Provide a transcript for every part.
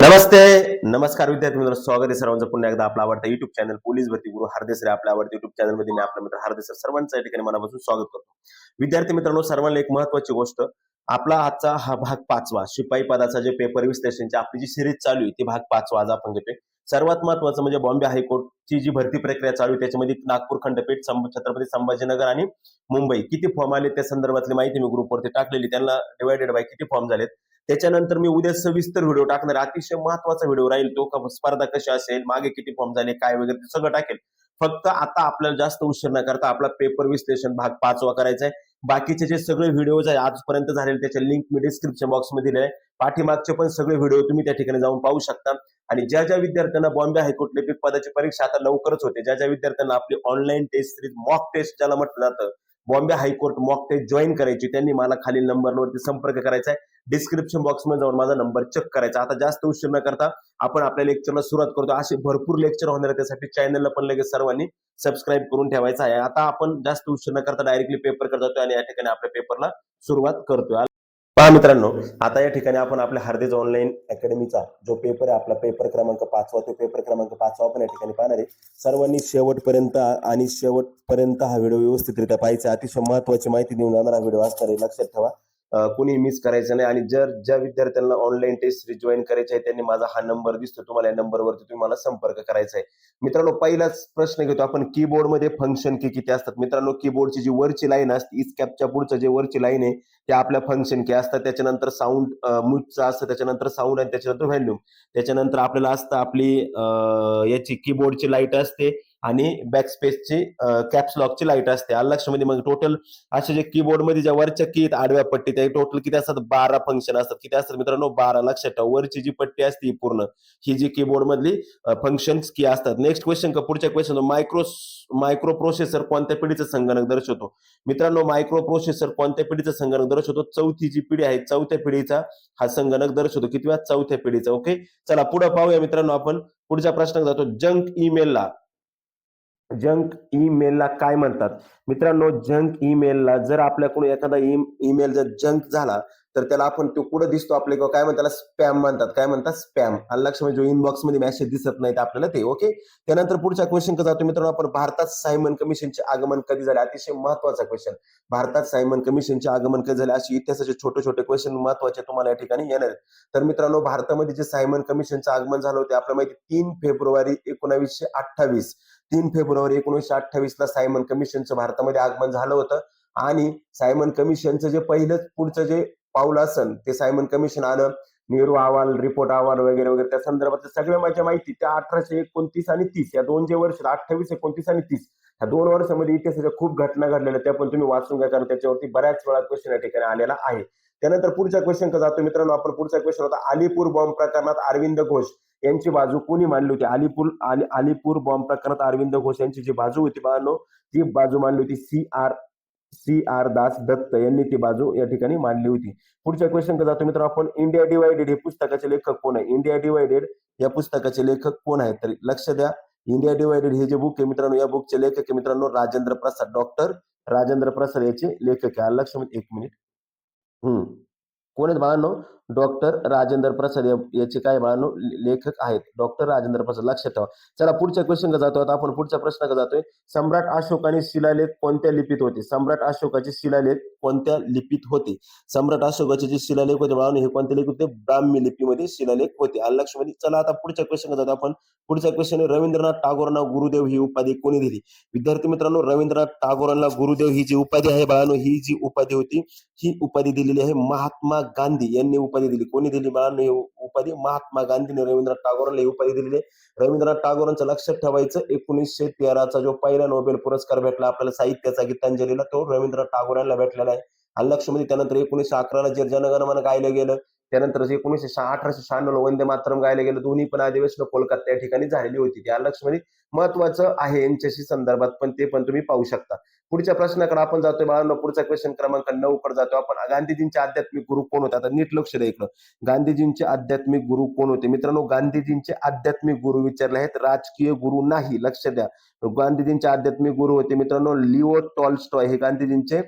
नमस्ते, नमस्कार विद्यार्थी मित्रांनो, स्वागत आहे सर्वांचं पुन्हा एकदा आपला आवडता युट्यूब चॅनल पोलीस भरती गुरु हरदेसरे आपल्या आवडत्या युट्यूब चॅनल मध्ये मी आपला मित्र हरदेसर सर्वांचं या ठिकाणी मनापासून स्वागत करतो. विद्यार्थी मित्रांनो, सर्वांना एक महत्वाची गोष्ट, आपला आजचा हा भाग 5वा शिपाई पदाचा जे पेपर विश्लेषणची आपली जी सिरीज चालू आहे ती भाग 5वा आज आपण घेतोय. सर्वात महत्वाचं म्हणजे बॉम्बे हायकोर्टची जी भरती प्रक्रिया चालू आहे त्याच्यामध्ये नागपूर खंडपीठ, छत्रपती संभाजीनगर आणि मुंबई किती फॉर्म आले त्या संदर्भातली माहिती मी ग्रुपवरती टाकलेली, त्यांना डिवायडेड बाय किती फॉर्म झालेत. त्याच्यानंतर मी उद्या सविस्तर व्हिडिओ टाकणार, अतिशय महत्वाचा व्हिडिओ राहील तो, स्पर्धा कशी असेल, मागे किती फॉर्म झाले, काय वगैरे ते सगळं टाकेल. फक्त आता आपल्याला जास्त उशीर न करता आपला पेपर विश्लेषण भाग 5वा करायचा आहे. बाकीचे जे सगळे व्हिडिओज आहे आजपर्यंत झालेले त्याच्या लिंक मी डिस्क्रिप्शन बॉक्समध्ये दिले आहे. पाठीमागचे पण सगळे व्हिडिओ तुम्ही त्या ठिकाणी जाऊन पाहू शकता. आणि ज्या ज्या विद्यार्थ्यांना बॉम्बे हायकोर्ट लिपिक पदाची परीक्षा आता लवकरच होते, ज्या ज्या विद्यार्थ्यांना आपली online test series mock test ज्याला म्हटलं जातं, Bombay high court mock test join करायची, त्यांनी मला खालील नंबरवरती संपर्क करायचा आहे. डिस्क्रिप्शन बॉक्समध्ये जाऊन माझा नंबर चेक करायचा. आता जास्त उशीर न करता आपण आपल्या लेक्चरला सुरुवात करतो. असे भरपूर लेक्चर होणार आहे, त्यासाठी चॅनलला पण लगेच सर्वांनी सबस्क्राईब करून ठेवायचं आहे. आता आपण जास्त उशीर न करता डायरेक्टली पेपरकडे जातोय आणि या ठिकाणी आपल्या पेपरला सुरुवात करतोय. पहा मित्रांनो, आता या ठिकाणी आपण आपल्या हरदेज ऑनलाईन अकॅडमीचा जो पेपर आहे आपला पेपर क्रमांक 5वा, तो पेपर क्रमांक 5वा आपण या ठिकाणी पाहणार आहे. सर्वांनी शेवटपर्यंत हा व्हिडिओ व्यवस्थितरित्या पाहायचा. अतिशय महत्वाची माहिती देऊन जाणारा व्हिडिओ असणार आहे, लक्षात ठेवा. कोणी मिस करायचं नाही. आणि ज्या विद्यार्थ्यांना ऑनलाईन टेस्ट सिरीज जॉईन करायची आहे त्यांनी माझा हा नंबर दिसतो तुम्हाला, या नंबरवरती तुम्ही मला संपर्क करायचा आहे. मित्रांनो, पहिलाच प्रश्न घेतो आपण, कीबोर्डमध्ये फंक्शन की किती असतात. मित्रांनो, कीबोर्डची जी वरची लाईन असते, इस्कॅपच्या पुढचं जे वरची लाईन आहे ते आपल्या फंक्शन की असतात. त्याच्यानंतर साऊंड म्यूटचं असतं, त्याच्यानंतर साऊंड आणि त्याच्यानंतर व्हॅल्यूम. त्याच्यानंतर आपल्याला असतं आपली याची कीबोर्डची लाईट असते आणि बॅकस्पेसची कॅप्स लॉकची लाईट असते. लक्षामध्ये मग टोटल असे जे कीबोर्डमध्ये ज्या वरच्या की आडव्या पट्टी त्या टोटल किती असतात, 12 फंक्शन असतात. किती असतात मित्रांनो, 12. लक्षात ठेवा, वरची जी पट्टी असते पूर्ण ही जी कीबोर्ड मधली फंक्शन्स की असतात. नेक्स्ट क्वेश्चन का, पुढच्या क्वेश्चन, मायक्रो प्रोसेसर कोणत्या पिढीचं संगणक दर्शवतो. मित्रांनो, मायक्रो प्रोसेसर कोणत्या पिढीचा संगणक दर्शवतो, चौथी जी पिढी आहे चौथ्या पिढीचा हा संगणक दर्शवतो. किती वेळा, चौथ्या पिढीचा. ओके, चला पुढे पाहूया मित्रांनो. आपण पुढच्या प्रश्नात जातो. जंक ईमेलला काय म्हणतात. मित्रांनो, जंक ईमेलला जर आपल्याकडून एखादा ईमेल जर जंक झाला तर त्याला आपण तो कुठं दिसतो आपल्या, काय म्हणतात, त्याला स्पॅम म्हणतात. काय म्हणतात, स्पॅम. लक्षामध्ये जो इनबॉक्स मध्ये मेसेज दिसत नाहीत आपल्याला ते. ओके, त्यानंतर पुढच्या क्वेश्चन का जातो मित्रांनो आपण, भारतात सायमन कमिशनचे आगमन कधी झाले. अतिशय महत्वाचा क्वेश्चन, भारतात सायमन कमिशनचे आगमन कधी झाले. अशी इतिहासाचे छोटे छोटे क्वेश्चन महत्वाचे तुम्हाला या ठिकाणी येणार आहेत. तर मित्रांनो, भारतामध्ये जे सायमन कमिशनचं आगमन झालं होतं आपल्या माहिती 3 फेब्रुवारी 1928. 3 फेब्रुवारी 1928 ला सायमन कमिशनचं भारतामध्ये आगमन झालं होतं. आणि सायमन कमिशनचं जे पहिलंच पुढचं जे पाऊल असेल ते सायमन कमिशन आलं, नेहरू अहवाल, रिपोर्ट अहवाल वगैरे वगैरे, त्या संदर्भात सगळ्या माझ्या माहिती त्या 1829 आणि 30 या दोन जे वर्ष, 28, 29 आणि 30 ह्या 2 वर्षामध्ये इतिहासाच्या खूप घटना घडलेल्या, त्या पण तुम्ही वाचून घ्या, कारण त्याच्यावरती बऱ्याच वेळा क्वेश्चन या ठिकाणी आलेला आहे. त्यानंतर पुढच्या क्वेश्चन का जातो मित्रांनो आपण, पुढचा क्वेश्चन होता, अलीपूर बॉम्ब प्रकरणात अरविंद घोष यांची बाजू कोणी मांडली होती. अलीपूर बॉम्ब प्रकरणात अरविंद घोष यांची जी बाजू होती बाळांनो, ती बाजू मांडली होती सी आर दास दत्त यांनी ती बाजू या ठिकाणी मांडली होती. पुढच्या क्वेश्चन का जातो मित्रांनो आपण, इंडिया डिवायडेड हे पुस्तकाचे लेखक कोण आहे. इंडिया डिवायडेड या पुस्तकाचे लेखक कोण आहेत, तर लक्ष द्या. इंडिया डिवायडेड हे जे बुक आहे मित्रांनो, या बुकचे लेखक आहे मित्रांनो राजेंद्र प्रसाद, डॉक्टर राजेंद्र प्रसाद याचे लेखक आहे. लक्ष मध्ये, एक मिनिट. कोण आहेत बाळांनो, डॉक्टर राजेंद्र प्रसाद याचे काय बाळांनो लेखक आहेत, डॉक्टर राजेंद्र प्रसाद. लक्षात ठेवा. चला पुढच्या क्वेश्चन का जातो आता आपण, पुढच्या प्रश्नाकडे जातोय. सम्राट अशोकाने शिलालेख कोणत्या लिपीत होते. सम्राट अशोकाचे शिलालेख कोणत्या लिपीत होते. सम्राट अशोकाचे जे शिलालेख होते बाळांनो हे कोणत्या लिपीत होते, ब्राह्मी लिपीमध्ये शिलालेख होते. लक्षमध्ये. चला आता पुढच्या क्वेश्चन जातो आपण. पुढच्या क्वेश्चन, रवींद्रनाथ टागोरांना गुरुदेव ही उपाधी कोणी दिली. विद्यार्थी मित्रांनो, रवींद्रनाथ टागोरांना गुरुदेव ही जी उपाधी आहे बाळांनो, ही जी उपाधी होती ही उपाधी दिलेली आहे महात्मा गांधी यांनी उपाधी दिली. कोणी दिली बाळांनो ही उपाधी, महात्मा गांधीने रवींद्रनाथ टागोरांना ही उपाधी दिलेली आहे. रवींद्रनाथ टागोरांचं लक्षात ठेवायचं, 1913चा जो पहिला नोबेल पुरस्कार भेटला आपल्याला साहित्याचा गीतांजलीला, तो रवींद्रनाथ टागोरांना भेटलेला आहे. आणि लक्षमध्ये. त्यानंतर 1911ला जे जनगणमन गायलं गेलं, त्यानंतर 1896ला वंदे मातरम गायलं गेलं, दोन्ही पण अधिवेशन कोलकाता या ठिकाणी झालेली होती. त्या लक्षमध्ये. महत्वाचं आहे यांच्याशी संदर्भात, पण ते पण तुम्ही पाहू शकता. पुढच्या प्रश्नाकडे आपण जातोय बाळांनो. पुढचा क्वेश्चन क्रमांक 9 कडे जातो आपण. गांधीजींचे आध्यात्मिक गुरु कोण होते? आता नीट लक्ष द्या इकडं. गांधीजींचे आध्यात्मिक गुरु कोण होते? मित्रांनो, गांधीजींचे आध्यात्मिक गुरु विचारले आहेत, राजकीय गुरु नाही. लक्ष द्या. गांधीजींचे आध्यात्मिक गुरु होते मित्रांनो लिओ टॉल्स्टॉय, हे गांधीजींचे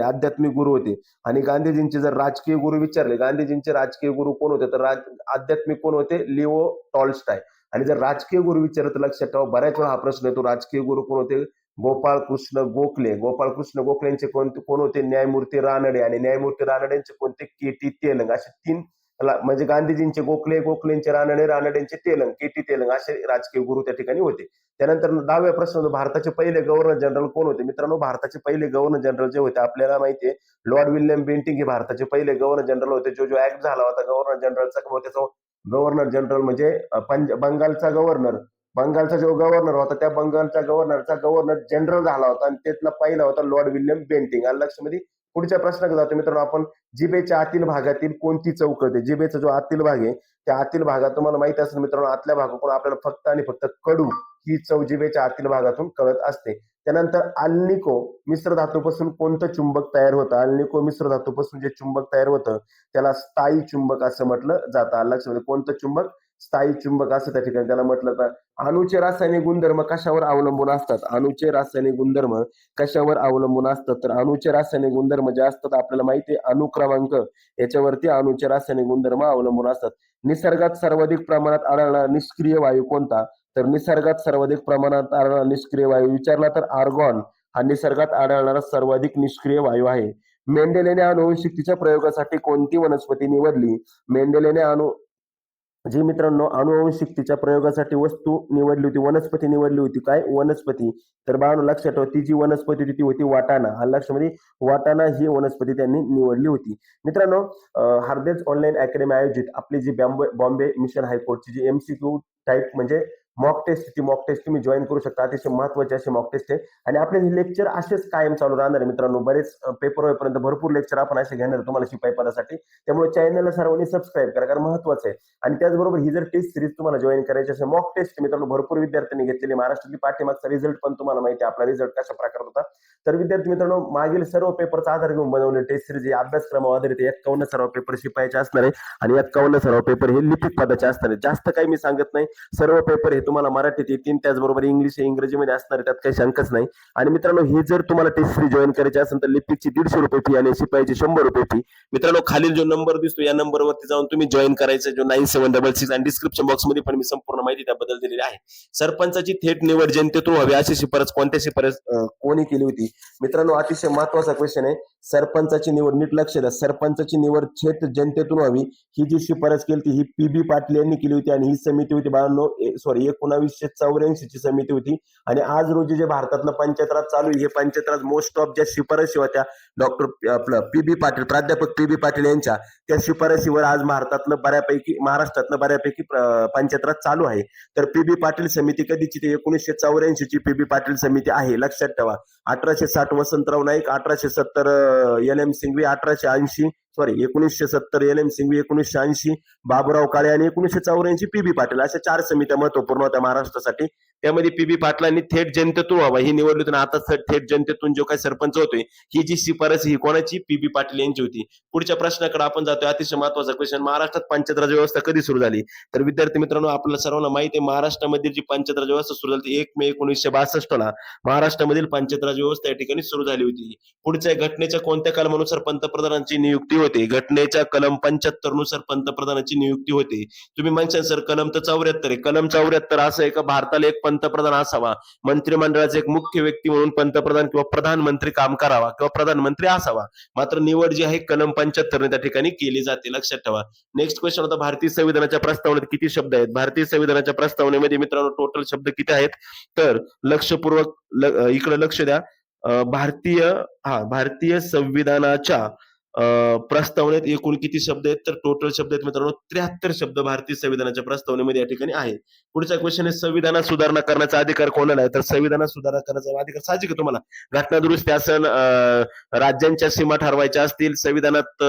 आध्यात्मिक गुरु होते. आणि गांधीजींचे जर राजकीय गुरु विचारले, गांधीजींचे राजकीय गुरु कोण होते? तर आध्यात्मिक कोण होते? Leo Tolstoy. आणि जर राजकीय गुरु विचारलं तर लक्षात ठेवा, बऱ्याच वेळा हा प्रश्न येतो, राजकीय गुरु कोण होते? गोपाळ कृष्ण गोखले. गोपाळ कृष्ण गोखलेंचे कोण होते? न्यायमूर्ती रानडे. आणि न्यायमूर्ती रानडेंचे कोणते? के.टी. तेलंग. असे तीन म्हणजे गांधीजींचे गोखले, गोखलेंचे रानडे, रानडेंचे तेलंग, के.टी. तेलंग असे राजकीय गुरु त्या ठिकाणी होते. त्यानंतर 10व्या प्रश्न, भारताचे पहिले गव्हर्नर जनरल कोण होते? मित्रांनो, भारताचे पहिले गव्हर्नर जनरल जे होते आपल्याला माहितीये, लॉर्ड विल्यम बेंटिंक हे भारताचे पहिले गव्हर्नर जनरल होते. जो ऍक्ट झाला होता गव्हर्नर जनरलचा, त्याचा गव्हर्नर जनरल म्हणजे बंगालचा गव्हर्नर, बंगालचा जो गव्हर्नर होता त्या बंगालच्या गव्हर्नरचा गव्हर्नर जनरल झाला होता आणि त्यातला पहिला होता लॉर्ड विल्यम बेंटिंक. आलं लक्षामध्ये? पुढच्या प्रश्नाकडे जातो मित्रांनो आपण. जिभेच्या आतील भागातील कोणती चौकट? जिभेचा जो आतील भाग आहे त्या आतील भागात तुम्हाला माहिती असेल मित्रांनो, आतल्या भागातून आपल्याला फक्त आणि फक्त कडू ही चव जिभेच्या आतील भागातून कळत असते. त्यानंतर अल्निको मिश्र धातूपासून कोणतं चुंबक तयार होतं? अल्निको मिश्र धातूपासून जे चुंबक तयार होतं त्याला स्थायी चुंबक असं म्हटलं जातं. लक्षामध्ये? कोणतं चुंबक? स्थायी चुंबक असं त्या ठिकाणी त्याला म्हटलं जातं. अणूचे रासायनिक गुणधर्म कशावर अवलंबून असतात? अणूचे रासायनिक गुणधर्म कशावर अवलंबून असतात? तर अणूचे रासायनिक गुणधर्म जे असतात आपल्याला माहिती आहे, अणुक्रमांक, याच्यावरती अणूचे रासायनिक गुणधर्म अवलंबून असतात. निसर्गात सर्वाधिक प्रमाणात आढळणारा निष्क्रिय वायू कोणता? तर निसर्गात सर्वाधिक प्रमाणात आढळणारा निष्क्रिय वायू विचारला तर आर्गॉन हा निसर्गात आढळणारा सर्वाधिक निष्क्रिय वायू आहे. मेंडेलेने आनुवंशिकतेच्या प्रयोगासाठी कोणती वनस्पती निवडली? मेंडेलेने जी मित्रांनो आनुवंशिकतेच्या प्रयोगासाठी वस्तू निवडली होती, वनस्पती निवडली होती. काय वनस्पती? तर बाळांनो लक्षात ठेवा, ती जी वनस्पती होती ती होती वाटाणा. लक्षामध्ये? वाटाणा ही वनस्पती त्यांनी निवडली होती. मित्रांनो, हार्देज ऑनलाईन अकॅडमी आयोजित आपली जी बॉम्बे मिशन हायकोर्टची जी MCQ टाईप म्हणजे मॉक टेस्ट, ती मॉक टेस्ट तुम्ही जॉईन करू शकता. अतिशय महत्वाची अशी मॉक टेस्ट आहे. आणि आपले हे लेक्चर असेच कायम चालू राहणार आहे मित्रांनो. बरेच पेपर होईपर्यंत भरपूर लेक्चर आपण असे घेणार तुम्हाला शिपाई पदासाठी. त्यामुळे चॅनलला सर्वांनी सबस्क्राईब करा, कारण महत्वाचं आहे. आणि त्याचबरोबर ही जर टेस्ट सिरीज तुम्हाला जॉईन करायची असेल, मॉक टेस्ट मित्रांनो भरपूर विद्यार्थ्यांनी घेतलेली, महाराष्ट्रातली पाठीमागचा रिझल्ट पण तुम्हाला माहिती आहे, आपला रिझल्ट कशा प्रकारे होता. तर विद्यार्थी मित्रांनो, मागील सर्व पेपरचा आधार घेऊन बनवले टेस्ट सिरीज अभ्यासक्रमावर आधारित 51 सर्व पेपर शिपायचे असणार आहे. आणि 51 सर्व पेपर हे लिपिक पदाचे असणार आहे. जास्त काही मी सांगत नाही, सर्व पेपर हे तुम्हाला मराठीत येतील, त्याचबरोबर इंग्लिश हे इंग्रजीमध्ये असणार आहे, त्यात काही शंकाच नाही. आणि मित्रांनो, हे जर तुम्हाला टेस्ट सिरीज जॉईन करायची असेल तर लिपिकची 150 रुपये फी आणि शिपाईची 100 रुपये फी. मित्रांनो, खालील जो नंबर दिसतो या नंबरवरती जाऊन तुम्ही जॉईन करायचं, जो 9766, आणि डिस्क्रिप्शन बॉक्स मध्ये पण मी संपूर्ण माहिती त्याबद्दल दिलेली आहे. सरपंचाची थेट निवड जनतेतून व्हावी अशी शिफारस कोणत्या शिफारस कोणी केली होती? मित्रांनो, अतिशय महत्वाचा क्वेश्चन आहे. सरपंचाची निवड, नीट लक्ष द्या, सरपंचाची निवड थेट जनतेतून व्हावी ही जी शिफारस केली ती ही PB पाटील यांनी केली होती. आणि ही समिती होती बाळांनो 1984 ची समिती होती. आणि आज रोजी जे भारतातलं पंचायत राज चालू आहे, हे पंचायत राज मोस्ट ऑफ ज्या शिफारशी होत्या डॉक्टर आपलं PB पाटील, प्राध्यापक PB पाटील यांच्या, त्या शिफारशीवर आज महाराष्ट्रातलं बऱ्यापैकी पंचायत राज चालू आहे. तर PB पाटील समिती कधीची? ते 1984 ची PB पाटील समिती आहे. लक्षात ठेवा. 1860 वसंतराव नाईक, 1870 LM सिंघवी, 1970 LM सिंघवी, 1980 बाबूराव काळे आणि 1984 PB पाटील, अशा 4 समित्या महत्वपूर्ण होत्या महाराष्ट्रासाठी. त्यामध्ये PB पाटलांनी थेट जनतेतून व्हावा ही निवडली होती. आता थेट जनतेतून जो काही सरपंच होतोय, ही जी शिफारस ही कोणाची? PB पाटील यांची होती. पुढच्या प्रश्नाकडे आपण जातोय. अतिशय महत्वाचा क्वेश्चन, महाराष्ट्रात पंचायत राज व्यवस्था कधी सुरू झाली? तर विद्यार्थी मित्रांनो, आपल्याला सर्वांना माहिती आहे, महाराष्ट्रामध्ये जी पंचायत राज व्यवस्था सुरू झाली 1 मे 1962 ला महाराष्ट्रामधील पंचायत राज व्यवस्था या ठिकाणी सुरू झाली होती. पुढच्या घटनेच्या कोणत्या कलमानुसार पंतप्रधानांची नियुक्ती होते? घटनेच्या कलम 75 नुसार पंतप्रधानाची नियुक्ती होते. तुम्ही म्हणशाल सर कलम तर 74 आहे. कलम 74 असं आहे का भारताला एक पंतप्रधान असावा, मंत्रिमंडळाचे एक मुख्य व्यक्ती म्हणून पंतप्रधान किंवा प्रधानमंत्री काम करावा किंवा प्रधानमंत्री असावा. मात्र निवड जी आहे कलम 75 ने त्या ठिकाणी केली जाते. लक्षात ठेवा. नेक्स्ट क्वेश्चन होता, भारतीय संविधानाच्या प्रस्तावनेत किती शब्द आहेत? भारतीय संविधानाच्या प्रस्तावनेमध्ये मित्रांनो टोटल शब्द किती आहेत? तर लक्षपूर्वक इकडे लक्ष द्या. भारतीय संविधानाच्या प्रस्तावनेत एकूण किती शब्द आहेत? तर टोटल शब्द आहेत मित्रांनो 73 शब्द भारतीय संविधानाच्या प्रस्तावनेमध्ये या ठिकाणी आहे. पुढचा क्वेश्चन आहे, संविधानात सुधारणा करण्याचा अधिकार कोणाला आहे? तर संविधानात सुधारणा करण्याचा अधिकार साहजिक आहे तुम्हाला. घटना दुरुस्ती असेल, राज्यांच्या सीमा ठरवायच्या असतील, संविधानात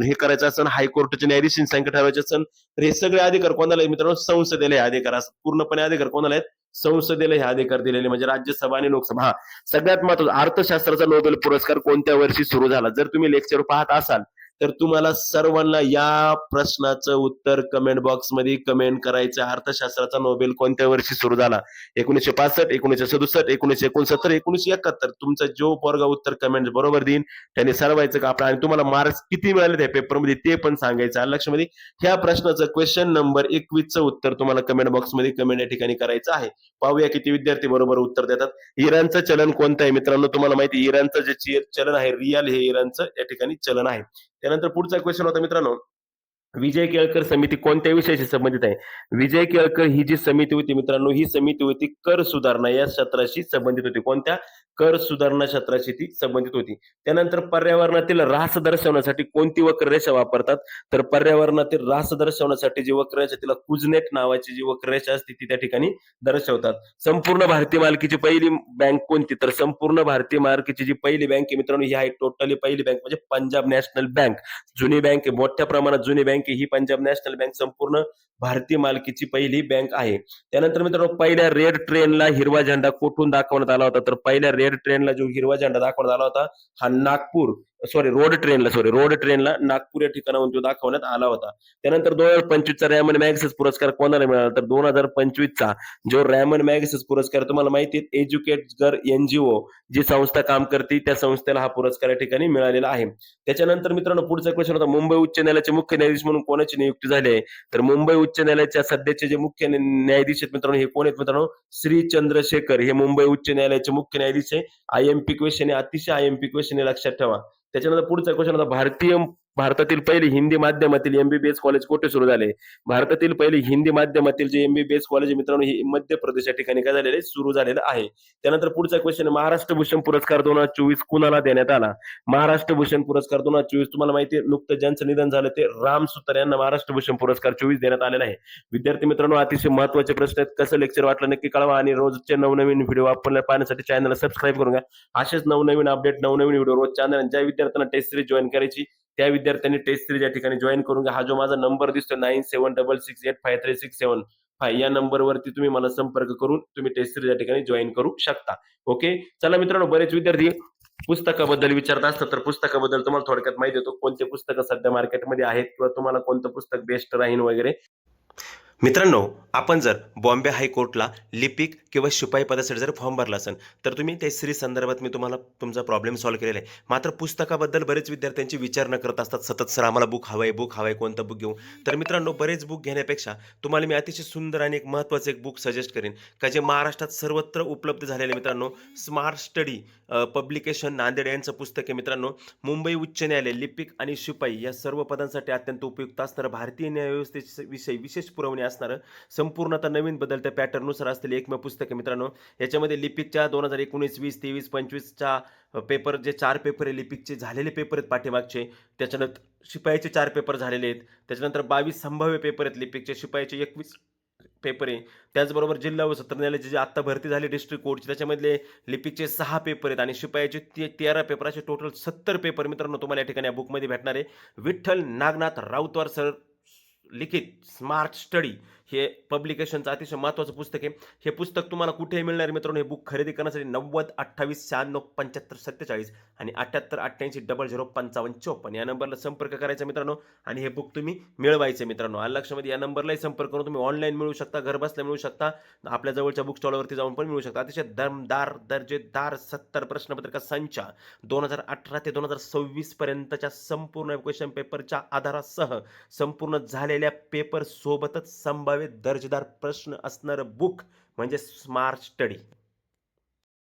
हे करायचं असेल, हायकोर्टाच्या न्यायाधीशांची संख्या ठरवायची असेल, तर हे सगळे अधिकार कोणाला आहे मित्रांनो? संसदेला हे अधिकार असतात. पूर्णपणे अधिकार कोणाला आहेत? संसदेला हे अधिकार दिलेले म्हणजे राज्यसभा आणि लोकसभा. हा, सगळ्यात महत्त्वाचा अर्थशास्त्राचा नोबेल पुरस्कार कोणत्या वर्षी सुरू झाला? जर तुम्ही लेक्चर पाहत असाल तर तुम्हाला सर्वांना या प्रश्नाचं उत्तर कमेंट बॉक्समध्ये कमेंट करायचं. अर्थशास्त्राचा नोबेल कोणत्या वर्षी सुरू झाला? 1965, 1967, 1969, 1971. तुमचा जो पोरगा उत्तर कमेंट बरोबर देईन त्याने सरवायचं का आपलं आणि तुम्हाला मार्क्स किती मिळाले त्या पेपरमध्ये ते पण सांगायचं. आलं लक्षामध्ये? ह्या प्रश्नाचं क्वेश्चन नंबर 21चं उत्तर तुम्हाला कमेंट बॉक्समध्ये कमेंट या ठिकाणी करायचं आहे. पाहूया किती विद्यार्थी बरोबर उत्तर देतात. इराणचं चलन कोणतं आहे मित्रांनो? तुम्हाला माहिती आहे इराणचं जे चलन आहे रियाल हे इराणचं या ठिकाणी चलन आहे. त्यानंतर पुढचा क्वेश्चन होता मित्रांनो, विजय केळकर समिती कोणत्या विषयाशी संबंधित आहे? विजय केळकर ही जी समिती होती मित्रांनो, ही समिती होती कर सुधारणा या क्षेत्राशी संबंधित होती. कोणत्या? कर सुधारणा क्षेत्राशी ती संबंधित होती. त्यानंतर पर्यावरणातील ऱ्हास दर्शवण्यासाठी कोणती वक्ररेषा वापरतात? तर पर्यावरणातील ऱ्हास दर्शवण्यासाठी जी वक्ररेषा तिला कुझनेट नावाची जी वक्ररेषा असते ती त्या ठिकाणी दर्शवतात. संपूर्ण भारतीय मालकीची पहिली बँक कोणती? तर संपूर्ण भारतीय मालकीची जी पहिली बँक आहे मित्रांनो ही आहे टोटली पहिली बँक म्हणजे पंजाब नॅशनल बँक. जुनी बँक आहे, मोठ्या प्रमाणात जुनी बँक आहे ही पंजाब नॅशनल बँक संपूर्ण भारतीय मालकीची पहिली बँक आहे. त्यानंतर मित्रांनो पहिल्या रेड ट्रेनला हिरवा झेंडा कुठून दाखवण्यात आला होता? तर पहिल्या रेड ट्रेनला जो हिरवा झेंडा दाखवण्यात आला होता हा रोड ट्रेनला नागपूर या ठिकाणाहून तो दाखवण्यात आला होता. त्यानंतर 2025चा रॅमन मॅगसेस पुरस्कार कोणाला मिळाला? तर 2025चा जो रॅमन मॅगसेस पुरस्कार तुम्हाला माहिती आहे एज्युकेटर एनजीओ जी संस्था काम करते त्या संस्थेला हा पुरस्कार या ठिकाणी मिळालेला आहे. त्याच्यानंतर मित्रांनो पुढचा क्वेश्चन होता मुंबई उच्च न्यायालयाचे मुख्य न्यायाधीश म्हणून कोणाची नियुक्ती झाली आहे? तर मुंबई उच्च न्यायालयाच्या सध्याचे जे मुख्य न्यायाधीश आहेत मित्रांनो हे कोण आहेत मित्रांनो? श्री चंद्रशेखर हे मुंबई उच्च न्यायालयाचे मुख्य न्यायाधीश आहे. आयएमपी क्वेश्चन आहे, अतिशय आयएमपी क्वेश्चन आहे, लक्षात ठेवा. त्याच्यानंतर पुढचा क्वेश्चन होता भारतातील पहिले हिंदी माध्यमातील एमबीबीएस कॉलेज कुठे सुरू झाले? भारतातील पहिले हिंदी माध्यमातील जे एमबीबीएस कॉलेज मित्रांनो हे मध्य प्रदेश या ठिकाणी काय झालेले सुरू झालेलं आहे. त्यानंतर पुढचा क्वेश्चन महाराष्ट्र भूषण पुरस्कार 2024 कुणाला देण्यात आला? महाराष्ट्र भूषण पुरस्कार 2024 तुम्हाला माहिती आहे नुकतं ज्यांचं निधन झालं ते राम सुतार यांना महाराष्ट्र भूषण पुरस्कार 24 देण्यात आलेला आहे. विद्यार्थी मित्रांनो अतिशय महत्त्वाचे प्रश्न आहेत. कसं लेक्चर वाटलं नक्की कळवा आणि रोजचे नवनवीन व्हिडिओ आपल्याला पाहण्यासाठी चॅनलला सबस्क्राईब करून घ्या. असेच नवनवीन अपडेट नवनवीन व्हिडिओ रोज चॅनल ज्या विद्यार्थ्यांना टेस्ट सिरीज जॉईन करायची त्या विद्यार्थ्यांनी टेस्ट सिरीज या ठिकाणी जॉईन करून घ्या. हा जो माझा नंबर दिसतो 9766853675 या नंबरवरती तुम्ही मला संपर्क करून तुम्ही टेस्ट सिरीज या ठिकाणी जॉईन करू शकता. ओके, चला मित्रांनो बरेच विद्यार्थी पुस्तकाबद्दल विचारत असतात तर पुस्तकाबद्दल तुम्हाला थोडक्यात माहिती देतो. कोणते पुस्तकं सध्या मार्केटमध्ये आहेत किंवा तुम्हाला कोणतं पुस्तक बेस्ट राहील वगैरे. मित्रांनो आपण जर बॉम्बे हायकोर्टला लिपिक किंवा शिपाई पदासाठी जर फॉर्म भरला असेल तर तुम्ही त्या सिरीज संदर्भात मी तुम्हाला तुमचा प्रॉब्लेम सॉल्व्ह केलेला आहे. मात्र पुस्तकाबद्दल बरेच विद्यार्थ्यांची विचारणा करत असतात सतत, सर आम्हाला बुक हवंय कोणतं बुक घेऊ? तर मित्रांनो बरेच बुक घेण्यापेक्षा तुम्हाला मी अतिशय सुंदर आणि एक महत्त्वाचं एक बुक सजेस्ट करेन का जे महाराष्ट्रात सर्वत्र उपलब्ध झालेले मित्रांनो स्मार्ट स्टडी पब्लिकेशन नांदेड यांचं पुस्तक आहे मित्रांनो. मुंबई उच्च न्यायालय लिपिक आणि शिपाई या सर्व पदांसाठी अत्यंत उपयुक्त असणारं भारतीय न्यायव्यवस्थेविषयी विशेष पुरवणी असणारं संपूर्णतः नवीन बदलत्या पॅटर्ननुसार असलेले एकमेव पुस्तक आहे मित्रांनो. याच्यामध्ये लिपिकच्या 2019, 20, 23, 25च्या पेपर जे 4 पेपर आहे लिपिकचे झालेले पेपर आहेत पाठीमागचे. त्याच्यानंतर शिपाईचे 4 पेपर झालेले आहेत. त्याच्यानंतर 22 संभाव्य पेपर आहेत लिपिकचे. शिपाईचे 21 पेपर आहे. त्याचबरोबर जिल्हा व सत्र न्यायालयाची जी आत्ता भरती झाली डिस्ट्रिक्ट कोर्टची त्याच्यामधले लिपिकचे 6 पेपर आहेत आणि शिपाईचे 13 पेपर असे टोटल 70 पेपर मित्रांनो तुम्हाला या ठिकाणी या बुकमध्ये भेटणार आहे. विठ्ठल नागनाथ राऊतवार सर लिखित स्मार्ट स्टडी हे पब्लिकेशनचं अतिशय महत्त्वाचं पुस्तक आहे. हे पुस्तक तुम्हाला कुठेही मिळणार आहे मित्रांनो. हे बुक खरेदी करण्यासाठी 90 28 96 75 47 आणि 78 88 00 55 54 या नंबरला संपर्क करायचा मित्रांनो आणि हे बुक तुम्ही मिळवायचे मित्रांनो. आलं लक्षामध्ये या नंबरलाही संपर्क करून तुम्ही ऑनलाईन मिळू शकता, घरबसल्या मिळू शकता, आपल्या जवळच्या बुक स्टॉलवरती जाऊन पण मिळू शकता. अतिशय दमदार दर्जेदार 70 प्रश्नपत्रिका संच 2018 ते 2026 पर्यंतच्या संपूर्ण क्वेश्चन पेपरच्या आधारासह संपूर्ण झालेल्या पेपर सोबतच संभाव्य दर्जेदार प्रश्न असणारं बुक म्हणजे स्मार्ट स्टडी.